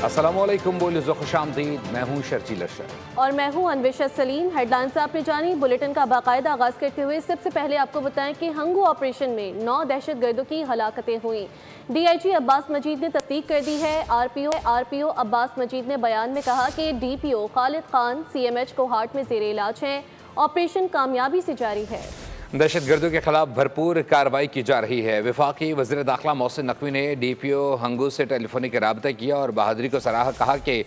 अस्सलामुअलैकुम, बोलिए खुशामदीद। मैं हूँ शर्जील अरशद और मैं हूँ अनविशा सलीम। हेडलाइंस आपने जानी। बुलेटिन का बाकायदा आगाज करते हुए सबसे पहले आपको बताएं कि हंगू ऑपरेशन में 9 दहशतगर्दों की हलाकतें हुई। DIG अब्बास मजीद ने तस्दीक कर दी है। RPO अब्बास मजीद ने बयान में कहा कि DPO खालिद खान CMH को हार्ट में ज़ेरे इलाज हैं। ऑपरेशन कामयाबी से जारी है। दहशतगर्दों के खिलाफ भरपूर कार्रवाई की जा रही है। वफाकी वज़ीर दाखिला मोहसिन नकवी ने DPO हंगू से टेलीफोनिक रबता किया और बहादुरी को सराहा। कहा कि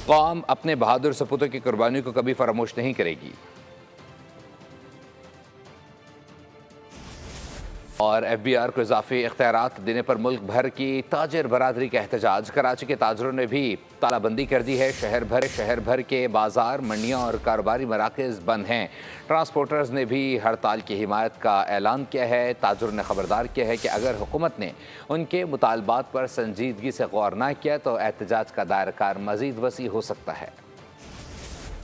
कौम अपने बहादुर सपूतों की कुर्बानी को कभी फरामोश नहीं करेगी। और FBR को इजाफी इख्तियारात देने पर मुल्क भर की ताजिर बरादरी का एहतजाज। कराची के ताजरों ने भी तालाबंदी कर दी है। शहर भर के बाजार, मंडियाँ और कारोबारी मराकज़ बंद हैं। ट्रांसपोर्टर्स ने भी हड़ताल की हिमायत का ऐलान किया है। ताजरों ने खबरदार किया है कि अगर हुकूमत ने उनके मुतालबात पर संजीदगी से गौर न किया तो एहतजाज का दायरा मज़ीद वसी हो सकता है।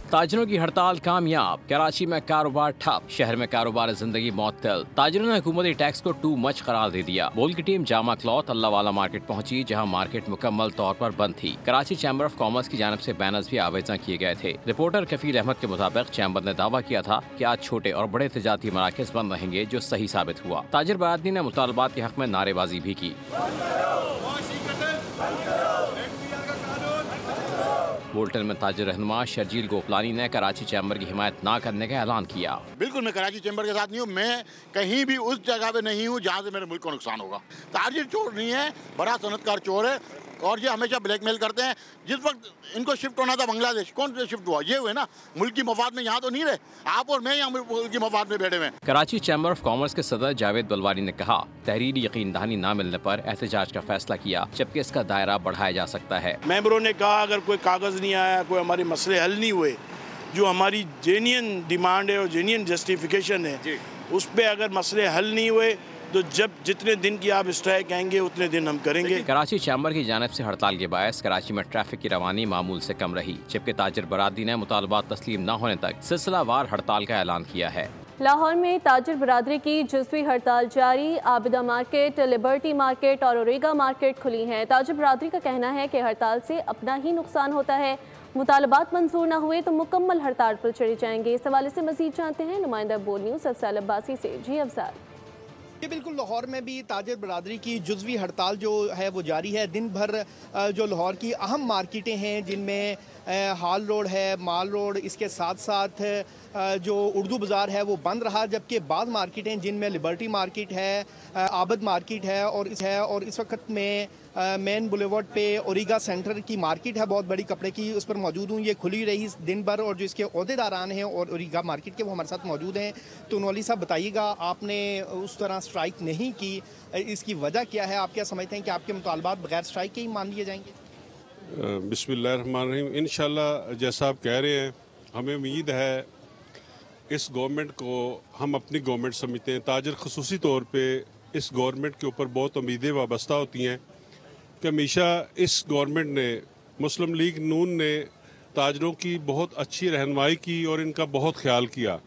ताजरों की हड़ताल कामयाब। कराची में कारोबार ठप, शहर में कारोबार जिंदगी मुअत्तल। ताजरों ने हुकूमती टैक्स को टू मच करार दे दिया। बोल की टीम जामा क्लॉथ अल्लाहवाला मार्केट पहुंची, जहां मार्केट मुकम्मल तौर पर बंद थी। कराची चैम्बर ऑफ कॉमर्स की जानिब से बैनर्स भी आवेज़ा किए गए थे। रिपोर्टर कफील अहमद के मुताबिक चैम्बर ने दावा किया था कि आज छोटे और बड़े तिजारती मराकज़ बंद रहेंगे, जो सही साबित हुआ। ताजिर बरादरी ने मुतालबात के हक में नारेबाजी भी की। बुलेटिन में ताजिर रहनुमा शर्जील गोपलानी ने कराची चैम्बर की हिमायत ना करने का ऐलान किया। बिल्कुल मैं कराची चैम्बर के साथ नहीं हूँ। मैं कहीं भी उस जगह पे नहीं हूँ जहाँ से मेरे मुल्क को नुकसान होगा। ताजिर चोर नहीं है, बड़ा सनतकार चोर है और ये हमेशा ब्लैकमेल करते हैं। जिस वक्त इनको शिफ्ट होना था बांग्लादेश, कौन से शिफ्ट हुआ? ये हुए ना, मुल्क की मफाद में यहाँ तो नहीं रहे। आप और मैं यहाँ मुल्क की मफाद में बैठे हुए हैं। कराची चैम्बर ऑफ कॉमर्स के सदर जावेद बलवारी ने कहा, तहरीरी यकीन दहानी न मिलने पर एहतजाज का फैसला किया, जबकि इसका दायरा बढ़ाया जा सकता है। मेंबरों ने कहा अगर कोई कागज़ नहीं आया, कोई हमारे मसले हल नहीं हुए, जो हमारी जेन्युइन डिमांड है और जेन्युइन जस्टिफिकेशन है, उस पर अगर मसले हल नहीं हुए तो जितने दिन की आप स्ट्राइक आएंगे उतने दिन हम करेंगे। कराची चैम्बर की जानिब से हड़ताल के बायस कराची में ट्रैफिक की रवानी मामूल से कम रही, जबकि ताजिर बरादरी ने मुतालबात तस्लीम न होने तक सिलसिलावार हड़ताल का ऐलान किया है। लाहौर में ताजिर बरादरी की जुज़वी हड़ताल जारी। आबिदा मार्केट, लिबर्टी मार्केट और ओरेगा मार्केट खुली हैं। ताजिर बरादरी का कहना है कि हड़ताल से अपना ही नुकसान होता है। मुतालबात मंजूर न हुए तो मुकम्मल हड़ताल पर चढ़े जाएंगे। इस हवाले से मजीद जानते हैं नुमाइंदा बोल न्यूज़ अफजाल अब्बासी से। जी अफजाल। ये बिल्कुल लाहौर में भी ताजिर बरादरी की जुज़वी हड़ताल जो है वो जारी है। दिन भर जो लाहौर की अहम मार्केटें हैं, जिनमें हाल रोड है, माल रोड, इसके साथ साथ जो उर्दू बाज़ार है वो बंद रहा, जबकि बाद मार्केटें जिनमें लिबर्टी मार्केट है, आबद मार्केट है और इस वक्त में मेन बुलेवर्ड पे ओरेगा सेंटर की मार्केट है बहुत बड़ी कपड़े की, उस पर मौजूद हूँ। ये खुली रही दिन भर और जो इसके अहदेदारान हैं और ओरेगा मार्केट के वो हमारे साथ मौजूद हैं। तो नौली साहब बताइएगा, आपने उस तरह स्ट्राइक नहीं की, इसकी वजह क्या है? आप क्या समझते हैं कि आपके मुतालबात बगैर स्ट्राइक के ही मान लिए जाएंगे? बिस्मिल्लाहिर्रहमानिर्रहीम। इंशाल्लाह जैसा आप कह रहे हैं, हमें उम्मीद है इस गवर्नमेंट को हम अपनी गवर्नमेंट समझते हैं। ताजर खसूसी तौर पे इस गवर्नमेंट के ऊपर बहुत उम्मीदें वाबस्ता होती हैं कि हमेशा इस गवर्नमेंट ने, मुस्लिम लीग नून ने ताजरों की बहुत अच्छी रहनुमाई की और इनका बहुत ख्याल किया।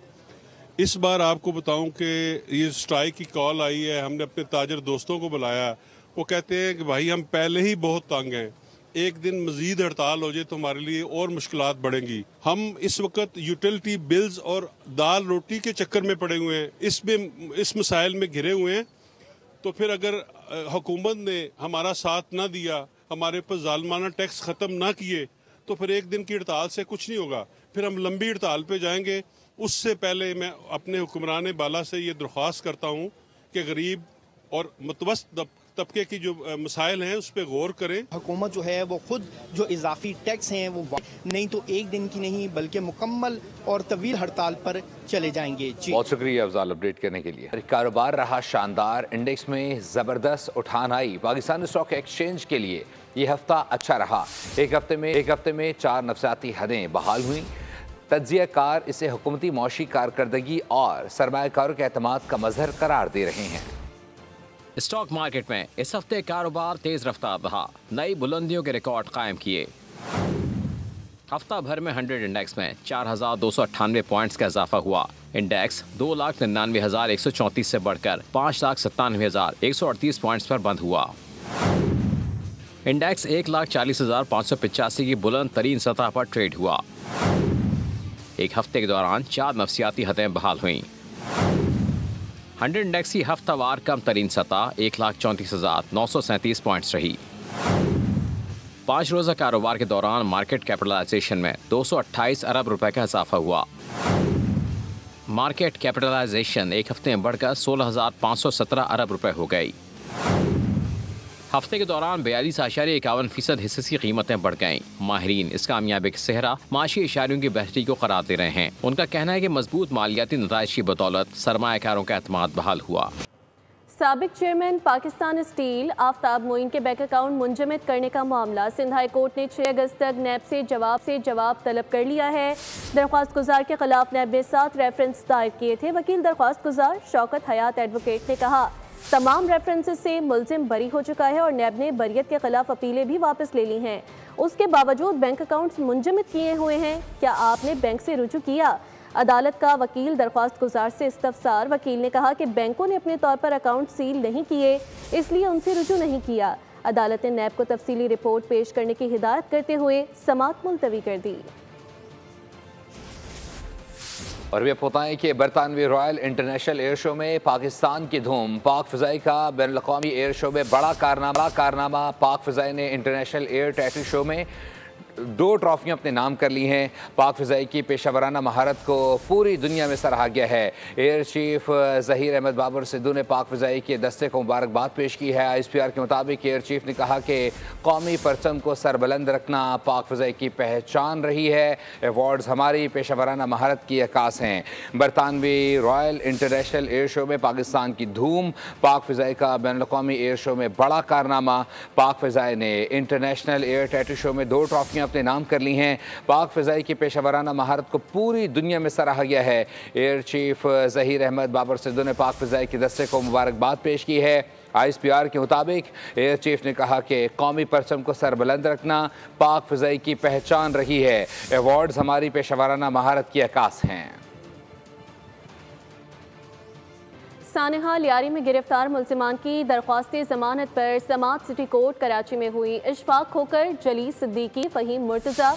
इस बार आपको बताऊं कि ये स्ट्राइक की कॉल आई है, हमने अपने ताजर दोस्तों को बुलाया। वो कहते हैं कि भाई हम पहले ही बहुत तंग हैं, एक दिन मजीद हड़ताल हो जाए तो हमारे लिए और मुश्किलात बढ़ेंगी। हम इस वक्त यूटिलिटी बिल्स और दाल रोटी के चक्कर में पड़े हुए हैं, इस मसाइल में घिरे हुए हैं। तो फिर अगर हुकूमत ने हमारा साथ ना दिया, हमारे पर जालमाना टैक्स ख़त्म ना किए, तो फिर एक दिन की हड़ताल से कुछ नहीं होगा। फिर हम लंबी हड़ताल पे जाएंगे। उससे पहले मैं अपने हुक्मरान बाला से ये दरख्वास्त करता हूँ कि गरीब और मुतवस्सित तबके की जो मसाइल हैं उस पर गौर करें। हुकूमत जो है वो खुद जो इजाफी टैक्स हैं वो नहीं तो एक दिन की नहीं बल्कि मुकम्मल और तवील हड़ताल पर चले जाएंगे। बहुत शुक्रिया अफजाल अपडेट करने के लिए। कारोबार रहा शानदार, इंडेक्स में ज़बरदस्त उठान आई। पाकिस्तानी स्टॉक एक्सचेंज के लिए ये हफ्ता अच्छा रहा। एक हफ्ते में 4 नफसियाती हदें बहाल हुई। तज्जिया कार इसे हुकूमती मौशी कारकर्दगी और सरमायाकारों के एतमाद का मजहर करार दे रहे हैं। स्टॉक मार्केट में इस हफ्ते कारोबार तेज रफ्तार रहा, नई बुलंदियों के रिकॉर्ड कायम किए। हफ्ता भर में 100 इंडेक्स में 4,298 पॉइंट्स का इजाफा हुआ। इंडेक्स 2,99,134 से बढ़कर 5,97,138 पॉइंट्स पर बंद हुआ। इंडेक्स 1,40,585 की बुलंद तरीन सतह पर ट्रेड हुआ। एक हफ्ते के दौरान 4 नफसियाती हदें बहाल हुईं। 100 इंडेक्स की हफ्तावार कम तरीन सतह 1,34,937 पॉइंट्स रही। 5 रोज़ा कारोबार के दौरान मार्केट कैपिटलाइजेशन में 228 अरब रुपए का इजाफा हुआ। मार्केट कैपिटलाइजेशन एक हफ्ते में बढ़कर 16,517 अरब रुपए हो गई। हफ्ते के दौरान 42.51% हिस्से की कीमतें बढ़ गईं। माहिरीन इस कामयाबी का सेहरा माशी इशारों की बेहतरी को करार दे रहे हैं। उनका कहना है कि मजबूत मालियाती नताइज की बदौलत सरमायाकारों का एतमाद बहाल हुआ। साबिक चेयरमैन पाकिस्तान स्टील आफ्ताब मोइन के बैंक अकाउंट मुंजमद करने का मामला सिंध हाई कोर्ट ने 6 अगस्त तक नैब से जवाब तलब कर लिया है। दरख्वास्त गुजार के खिलाफ नैब ने 7 रेफरेंस दायर किए थे। वकील दरख्वास्त गुजार शौकत हयात एडवोकेट ने कहा तमाम रेफरेंसेस से मुलजिम बरी हो चुका है और नैब ने बरियत के खिलाफ अपीलें भी वापस ले ली हैं। उसके बावजूद बैंक अकाउंट्स मुंजमद किए हुए हैं। क्या आपने बैंक से रुजू किया? अदालत का वकील दरख्वास्त गुजार से इस्तफसार। वकील ने कहा कि बैंकों ने अपने तौर पर अकाउंट सील नहीं किए, इसलिए उनसे रुजू नहीं किया। अदालत ने नैब को तफसीली रिपोर्ट पेश करने की हिदायत करते हुए समाअत मुलतवी कर दी। और भी बताएं कि बरतानवी रॉयल इंटरनेशनल एयर शो में पाकिस्तान की धूम। पाक फ़िज़ाई का बैनुल-अक़वामी एयर शो में बड़ा कारनामा। पाक फ़िज़ाई ने इंटरनेशनल एयर टैटू शो में 2 ट्रॉफियाँ अपने नाम कर ली हैं। पाक फ़िज़ाई की पेशावराना महारत को पूरी दुनिया में सराहा गया है। एयर चीफ ज़हीर अहमद बाबर सिद्धू ने पाक फ़िज़ाई के दस्ते को मुबारकबाद पेश की है। ISPR के मुताबिक एयर चीफ ने कहा कि कौमी परचम को सरबुलंद रखना पाक फ़िज़ाई की पहचान रही है। अवार्ड्स हमारी पेशावराना महारत की अक्कास हैं। बरतानवी रॉयल इंटरनेशनल एयर शो में पाकिस्तान की धूम। पाक फ़िज़ाई का बैनुल-अक़वामी एयर शो में बड़ा कारनामा। पाक फ़िज़ाई ने इंटरनेशनल एयर टैटू शो में 2 ट्रॉफियाँ अपने नाम कर ली हैं। पाक फ़िज़ाई की पेशावराना महारत को पूरी दुनिया में सराहा गया है। एयर चीफ ज़हीर अहमद बाबर सिद्धू ने पाक फ़िज़ाई के दस्ते को मुबारकबाद पेश की है। ISPR के मुताबिक एयर चीफ ने कहा कि कौमी परचम को सरबुलंद रखना पाक फ़िज़ाई की पहचान रही है। अवार्ड्स हमारी पेशावराना महारत की अक्कास हैं। सानेहा लियारी में गिरफ्तार मुल्जिमान की दरख्वास्त ज़मानत पर समात सिटी कोर्ट कराची में हुई। इशफाक खोकर, जली सिद्दीकी, फ़हीम मुर्तज़ा,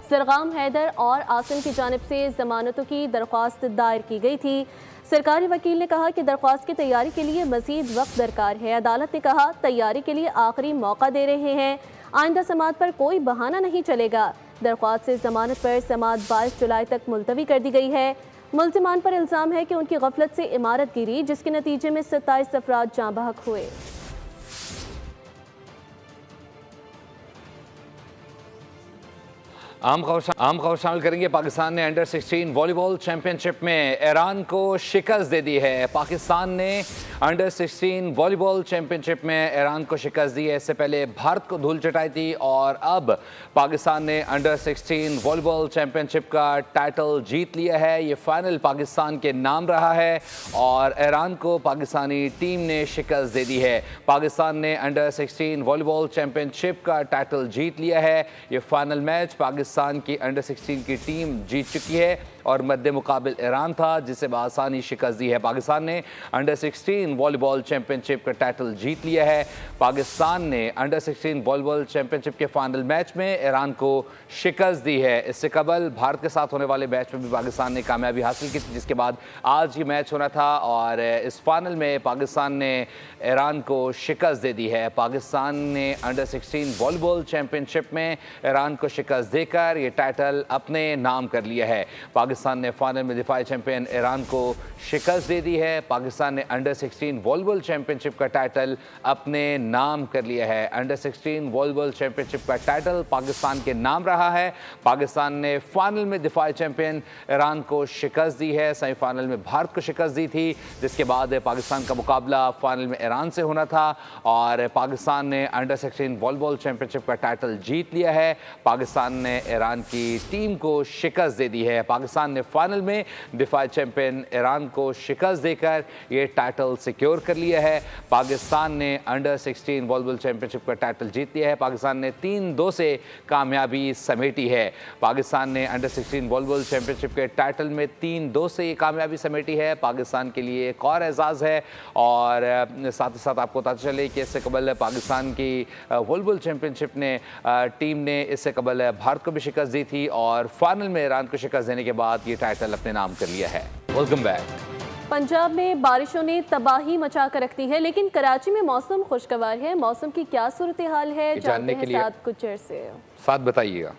सरगाम हैदर और आसिम की जानिब से ज़मानतों की दरख्वास्त दायर की गई थी। सरकारी वकील ने कहा कि दरख्वास्त की तैयारी के लिए मज़ीद वक्त दरकार है। अदालत ने कहा तैयारी के लिए आखिरी मौका दे रहे हैं। आइंदा समात पर कोई बहाना नहीं चलेगा। दरख्वास्त से ज़मानत पर समात 22 जुलाई तक मुलतवी कर दी गई है। मुल्ज़िमान पर इल्ज़ाम है कि उनकी गफलत से इमारत गिरी, जिसके नतीजे में 27 अफराद जाँ बहक हुए। आम खबर शामिल करेंगे। पाकिस्तान ने अंडर 16 वॉलीबॉल चैंपियनशिप में ईरान को शिकस्त दे दी है। पाकिस्तान ने अंडर 16 वॉलीबॉल चैंपियनशिप में ईरान को शिकस्त दी है। इससे पहले भारत को धूल चटाई थी और अब पाकिस्तान ने अंडर 16 वॉलीबॉल चैंपियनशिप का टाइटल जीत लिया है। ये फाइनल पाकिस्तान के नाम रहा है और ईरान को पाकिस्तानी टीम ने शिकस्त दे दी है। पाकिस्तान ने अंडर 16 वॉलीबॉल चैंपियनशिप का टाइटल जीत लिया है। ये फाइनल मैच पाकिस्तान की अंडर 16 की टीम जीत चुकी है और मद्दे मुकाबिल ईरान था, जिसे बआसानी शिकस्त दी है। पाकिस्तान ने अंडर 16 वॉलीबॉल चैंपियनशिप का टाइटल जीत लिया है। पाकिस्तान ने अंडर 16 वॉलीबॉल चैंपियनशिप के फाइनल मैच में ईरान को शिकस्त दी है। इससे कबल भारत के साथ होने वाले मैच में भी पाकिस्तान ने कामयाबी हासिल की थी, जिसके बाद आज ही मैच होना था और इस फाइनल में पाकिस्तान ने ईरान को शिकस्त दे दी है। पाकिस्तान ने अंडर 16 वॉलीबॉल चैंपियनशिप में ईरान को शिकस्त देकर ये टाइटल अपने नाम कर लिया है। पाकिस्तान ने फाइनल में दिफाई चैंपियन ईरान को शिकस्त दे दी है। पाकिस्तान ने अंडर 16 वॉलीबॉल चैंपियनशिप का टाइटल अपने नाम कर लिया है। अंडर 16 वॉलीबॉल चैंपियनशिप का टाइटल पाकिस्तान के नाम रहा है। पाकिस्तान ने फाइनल में दिफाई चैंपियन ईरान को शिकस्त दी है। सेमीफाइनल में भारत को शिकस्त दी थी, जिसके बाद पाकिस्तान का मुकाबला फाइनल में ईरान से होना था और पाकिस्तान ने अंडर 16 वॉलीबॉल चैंपियनशिप का टाइटल जीत लिया है। पाकिस्तान ने ईरान की टीम को शिकस्त दे दी है। पाकिस्तान पाकिस्तान ने फाइनल में डिफाई चैंपियन ईरान को शिकस्त देकर ये टाइटल सिक्योर कर लिया है। पाकिस्तान ने अंडर 16 वॉलीबॉल चैंपियनशिप का टाइटल जीत लिया है। पाकिस्तान ने 3-2 से कामयाबी समेटी है। पाकिस्तान ने अंडर 16 वॉलीबॉल चैंपियनशिप के टाइटल में 3-2 से ये कामयाबी समेटी है। पाकिस्तान के लिए एक और एजाज़ है। और साथ ही साथ आपको पता चले कि इससे कबल पाकिस्तान की वॉलीबॉल चैंपियनशिप ने टीम ने इससे कबल भारत को भी शिकस्त दी थी और फाइनल में ईरान को शिकस्त देने के बाद ये टाइटल अपने नाम कर लिया है। Welcome back. पंजाब में बारिशों ने तबाही मचा कर रखती है, लेकिन कराची में मौसम खुशगवार है। मौसम की क्या सूरत हाल है जानने के लिए साथ कुछ से साथ बताइएगा।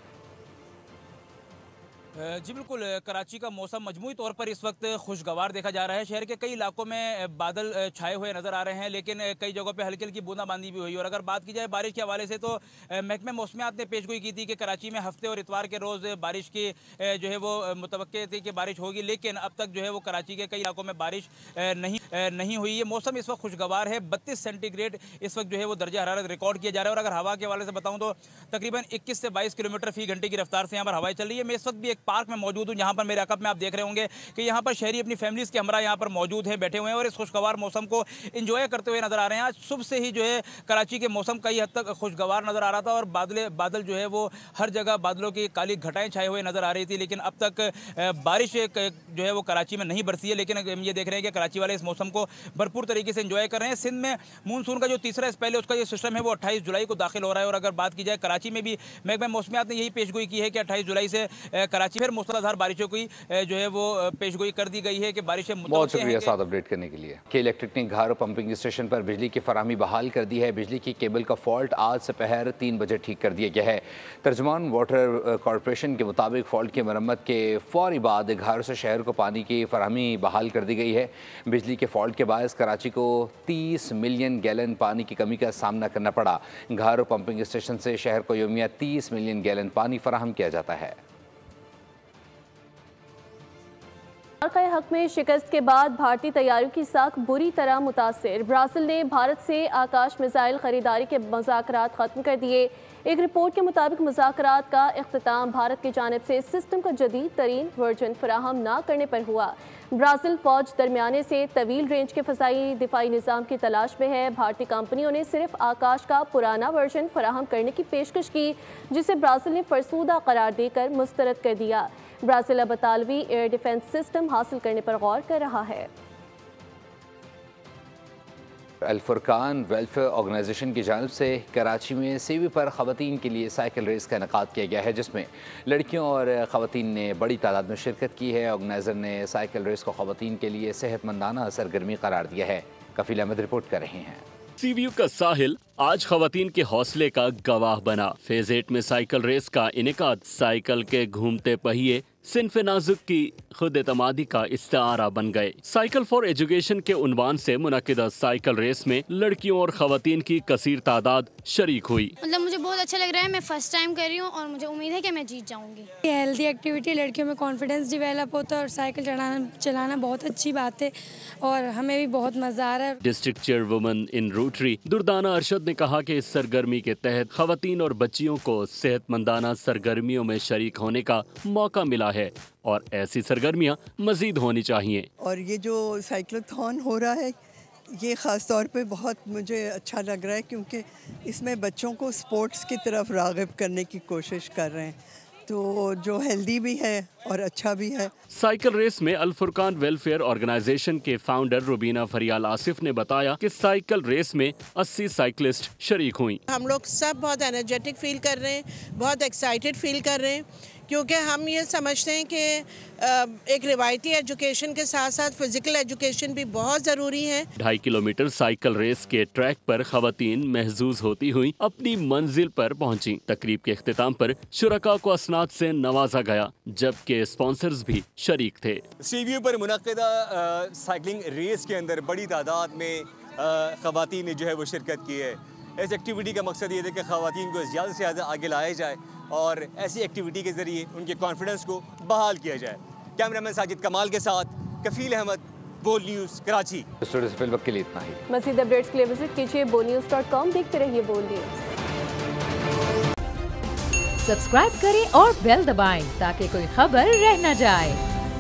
जी बिल्कुल, कराची का मौसम मजमूई तौर पर इस वक्त खुशगवार देखा जा रहा है। शहर के कई इलाकों में बादल छाए हुए नज़र आ रहे हैं, लेकिन कई जगहों पे हल्की हल्की बूंदाबांदी भी हुई। और अगर बात की जाए बारिश के हवाले से तो महकमे मौसमियात ने पेशगोई की थी कि कराची में हफ्ते और इतवार के रोज़ बारिश की जो है वो मुतवक्के थी कि बारिश होगी, लेकिन अब तक जो है वो कराची के कई इलाकों में बारिश नहीं हुई है। मौसम इस वक्त खुशगवार है। 32 सेंटीग्रेड इस वक्त जो है वो दर्जा हरारत रिकॉर्ड किया जा रहा है। और अगर हवा के हवाले से बताऊँ तो तकरीबन 21 से 22 किलोमीटर फी घंटे की रफ्तार से यहाँ पर हवाएं चल रही है। मैं इस वक्त भी एक पार्क में मौजूद हूँ, जहाँ पर मेरे अकब में आप देख रहे होंगे कि यहाँ पर शहरी अपनी फैमिलीज के हमरा यहाँ पर मौजूद हैं, बैठे हुए हैं और इस खुशगवार मौसम को एंजॉय करते हुए नजर आ रहे हैं। आज सुबह से ही जो है कराची के मौसम कई हद तक खुशगवार नजर आ रहा था और बादल जो है वो हर जगह बादलों की काली घटाएं छाए हुए नजर आ रही थी, लेकिन अब तक बारिश जो है वो कराची में नहीं बरसी है। लेकिन हम ये देख रहे हैं कि कराची वाले इस मौसम को भरपूर तरीके से एंजॉय कर रहे हैं। सिंध में मानसून का जो तीसरा स्पेल है उसका जो सिस्टम है वो 28 जुलाई को दाखिल हो रहा है। और अगर बात की जाए कराची में भी महकमा मौसमियात ने यही पेशगोई की है कि 28 जुलाई से कराची फिर मूसलाधार बारिशों की जो है वो पेशगोई कर दी गई है कि बारिशें। बहुत शुक्रिया साथ अपडेट करने के लिए। के इलेक्ट्रिक ने घारो पंपिंग स्टेशन पर बिजली की फराहमी बहाल कर दी है। बिजली की केबल का फॉल्ट आज दोपहर 3 बजे ठीक कर दिया गया है। तर्जुमान वाटर कॉरपोरेशन के मुताबिक फॉल्ट की मरम्मत के फौरी बाद घारो से शहर को पानी की फराहमी बहाल कर दी गई है। बिजली के फॉल्ट के बायस कराची को 30 मिलियन गैलन पानी की कमी का सामना करना पड़ा। घारो पंपिंग स्टेशन से शहर को यौमिया 30 मिलियन गैलन पानी फराहम किया जाता है। हक में शिकस्त के बाद भारतीय तैयारियों की साख बुरी तरह मुतासिर। ब्राज़ील ने भारत से आकाश मिसाइल खरीदारी के मुज़ाकरात ख़त्म कर दिए। एक रिपोर्ट के मुताबिक मुज़ाकरात का इख्तिताम भारत की जानिब से सिस्टम का जदीद तरीन वर्जन फराहम ना करने पर हुआ। ब्राज़ील फ़ौज दरमियाने से तवील रेंज के फ़ज़ाई दिफाई निज़ाम की तलाश में है। भारतीय कंपनियों ने सिर्फ आकाश का पुराना वर्जन फराहम करने की पेशकश की, जिसे ब्राज़ील ने फरसूदा करार देकर मुस्तरद कर दिया। ब्राज़ील अब अतालवी एयर डिफेंस सिस्टम हासिल करने पर गौर कर रहा है। अल-फुरकान वेलफेयर ऑर्गेनाइजेशन की जानिब से कराची में सीवी पर ख़वातीन के लिए साइकिल रेस का इनेकाद किया गया है, जिसमें लड़कियों और ख़वातीन ने बड़ी तादाद में शिरकत की है। ऑर्गेनाइज़र ने साइकिल रेस को ख़वातीन के लिए सेहतमंदाना सरगर्मी करार दिया है। कफील अहमद रिपोर्ट कर रहे हैं। सीवीयू का साहिल आज ख़वातीन के हौसले का गवाह बना। फेज 8 में साइकिल रेस का इनेकाद साइकिल के घूमते पहिए सिन्फ नाजुक की खुद एतमादी का इस्तारा बन गए। साइकिल फॉर एजुकेशन के उन्वान से मुनक्किदा साइकिल रेस में लड़कियों और खवातीन की कसीर तादाद शरीक हुई। मतलब मुझे बहुत अच्छा लग रहा है, मैं फर्स्ट टाइम कर रही हूँ और मुझे उम्मीद है कि मैं जीत जाऊँगी। हेल्दी एक्टिविटी, लड़कियों में कॉन्फिडेंस डेवलप होता है और साइकिल चलाना बहुत अच्छी बात है और हमें भी बहुत मजा आ रहा है। डिस्ट्रिक्ट चेयरवुमन इन रोटरी दुर्दाना अरशद ने कहा कि इस सरगर्मी के तहत खवातीन और बच्चियों को सेहतमंदाना सरगर्मियों में शरीक होने का मौका मिला है और ऐसी सरगर्मियां मजीद होनी चाहिए। और ये जो साइक्लोथॉन हो रहा है ये ख़ास तौर पे बहुत मुझे अच्छा लग रहा है, क्योंकि इसमें बच्चों को स्पोर्ट्स की तरफ राग़िब करने की कोशिश कर रहे हैं, तो जो हेल्दी भी है और अच्छा भी है। साइकिल रेस में अल-फुरकान वेलफेयर ऑर्गेनाइजेशन के फाउंडर रुबीना फरियाल आसिफ ने बताया कि साइकिल रेस में 80 साइकिलिस्ट शरीक हुई। हम लोग सब बहुत एनर्जेटिक फील कर रहे हैं, बहुत एक्साइटेड फील कर रहे हैं, क्योंकि हम ये समझते हैं कि एक रिवायती एजुकेशन के साथ साथ फिजिकल एजुकेशन भी बहुत ज़रूरी है। 2.5 किलोमीटर साइकिल रेस के ट्रैक पर खवातीन महजूज होती हुई अपनी मंजिल पर पहुंची। तकरीब के इख्तिताम पर शुरका को असनाद से नवाजा गया, जबकि स्पॉन्सर्स भी शरीक थे। सीवीयू पर मुनक्किदा साइकिलिंग रेस के अंदर बड़ी तादाद में खवातीन ने जो है वो शिरकत की है। इस एक्टिविटी का मकसद ये है कि खवातीन को ज़्यादा से ज़्यादा आगे लाया जाए और ऐसी एक्टिविटी के ज़रिए उनके कॉन्फिडेंस को बहाल किया जाए। कैमरामैन साजिद कमाल के साथ कफील अहमद, बोल न्यूज़ कराची। स्टूडियो से फिलहाल के लिए इतना ही। मज़ीद अपडेट्स के लिए विजिट कीजिए bonews.com। देखते रहिए बोल न्यूज़। सब्सक्राइब करें और बेल दबाएं ताकि कोई खबर रह न जाए।